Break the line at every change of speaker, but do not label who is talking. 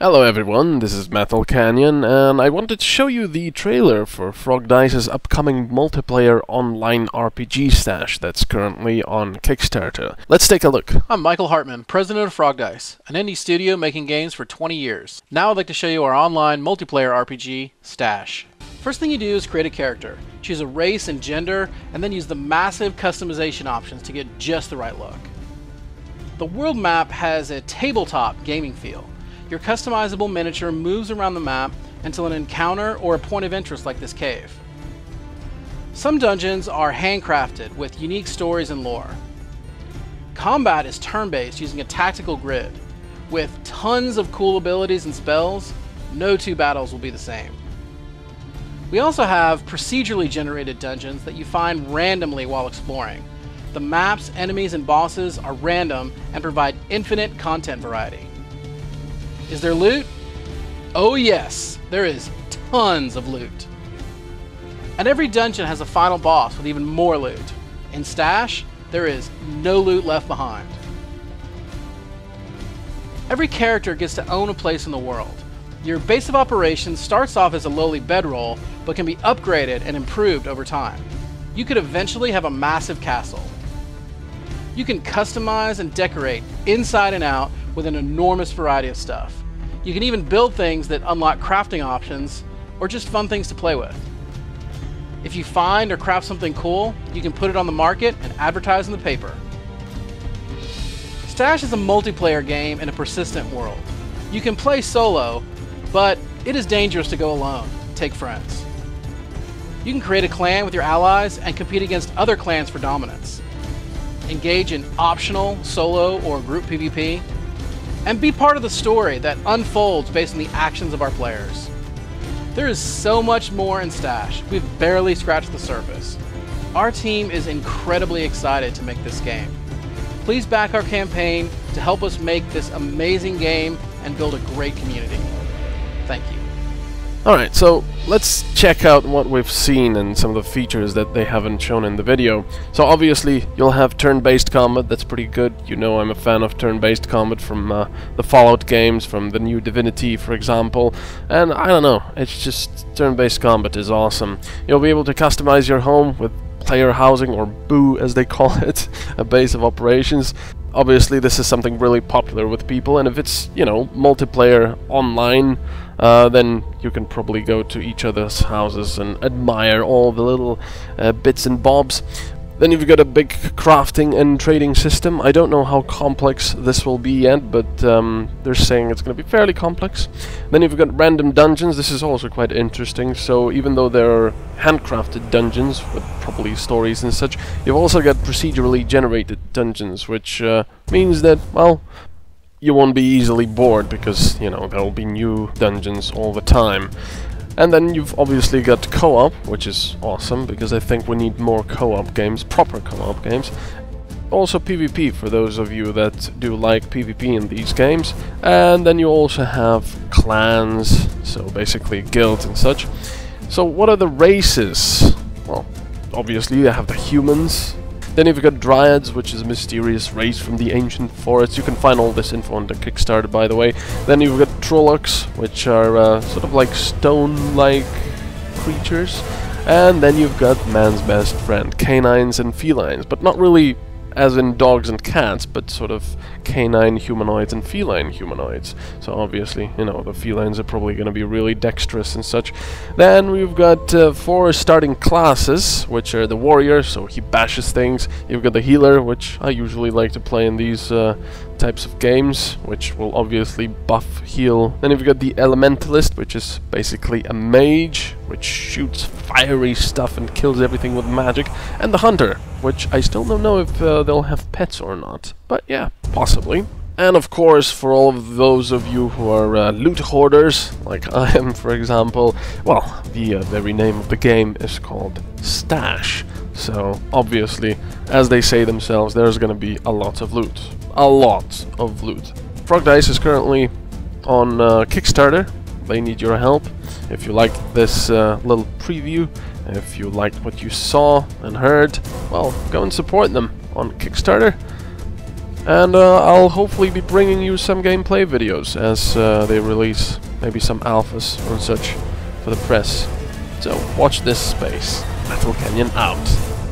Hello everyone, this is MetalCanyon, and I wanted to show you the trailer for Frogdice's upcoming multiplayer online RPG stash that's currently on Kickstarter. Let's take a look.
I'm Michael Hartman, president of Frogdice, an indie studio making games for 20 years. Now I'd like to show you our online multiplayer RPG, Stash. First thing you do is create a character. Choose a race and gender, and then use the massive customization options to get just the right look. The world map has a tabletop gaming feel. Your customizable miniature moves around the map until an encounter or a point of interest like this cave. Some dungeons are handcrafted with unique stories and lore. Combat is turn-based using a tactical grid. With tons of cool abilities and spells, no two battles will be the same. We also have procedurally generated dungeons that you find randomly while exploring. The maps, enemies, and bosses are random and provide infinite content variety. Is there loot? Oh yes, there is tons of loot. And every dungeon has a final boss with even more loot. In Stash, there is no loot left behind. Every character gets to own a place in the world. Your base of operations starts off as a lowly bedroll, but can be upgraded and improved over time. You could eventually have a massive castle. You can customize and decorate inside and out with an enormous variety of stuff. You can even build things that unlock crafting options or just fun things to play with. If you find or craft something cool, you can put it on the market and advertise in the paper. Stash is a multiplayer game in a persistent world. You can play solo, but it is dangerous to go alone. Take friends. You can create a clan with your allies and compete against other clans for dominance. Engage in optional solo or group PvP, and be part of the story that unfolds based on the actions of our players. There is so much more in Stash. We've barely scratched the surface. Our team is incredibly excited to make this game. Please back our campaign to help us make this amazing game and build a great community. Thank you.
Alright, so let's check out what we've seen and some of the features that they haven't shown in the video. So obviously you'll have turn-based combat, that's pretty good. You know I'm a fan of turn-based combat from the Fallout games, from the new Divinity for example. And I don't know, it's just turn-based combat is awesome. You'll be able to customize your home with player housing, or BOO as they call it, a base of operations. Obviously this is something really popular with people, and if it's, you know, multiplayer online, then you can probably go to each other's houses and admire all the little bits and bobs. Then you've got a big crafting and trading system. I don't know how complex this will be yet, but they're saying it's going to be fairly complex. Then you've got random dungeons. This is also quite interesting. So even though there are handcrafted dungeons with probably stories and such, you've also got procedurally generated dungeons, which means that, well, you won't be easily bored because, you know, there will be new dungeons all the time. And then you've obviously got co-op, which is awesome, because I think we need more co-op games, proper co-op games. Also PvP, for those of you that do like PvP in these games. And then you also have clans, so basically guilds and such. So what are the races? Well, obviously you have the humans. Then you've got Dryads, which is a mysterious race from the ancient forests. You can find all this info on the Kickstarter, by the way. Then you've got Trollocs, which are sort of like stone-like creatures. And then you've got man's best friend, canines and felines. But not really as in dogs and cats, but sort of canine humanoids and feline humanoids. So obviously, you know, the felines are probably going to be really dexterous and such. Then we've got 4 starting classes, which are the warrior, so he bashes things. You've got the healer, which I usually like to play in these types of games, which will obviously buff heal. Then you've got the elementalist, which is basically a mage, which shoots fiery stuff and kills everything with magic. And the hunter, which I still don't know if they'll have pets or not, but yeah, possibly. And of course, for all of those of you who are loot hoarders, like I am for example, well, the very name of the game is called Stash. So obviously, as they say themselves, there's gonna be a lot of loot. A lot of loot. Frogdice is currently on Kickstarter. They need your help. If you liked this little preview, if you liked what you saw and heard, well, go and support them on Kickstarter. And I'll hopefully be bringing you some gameplay videos as they release maybe some alphas and such for the press. So watch this space. MetalCanyon out.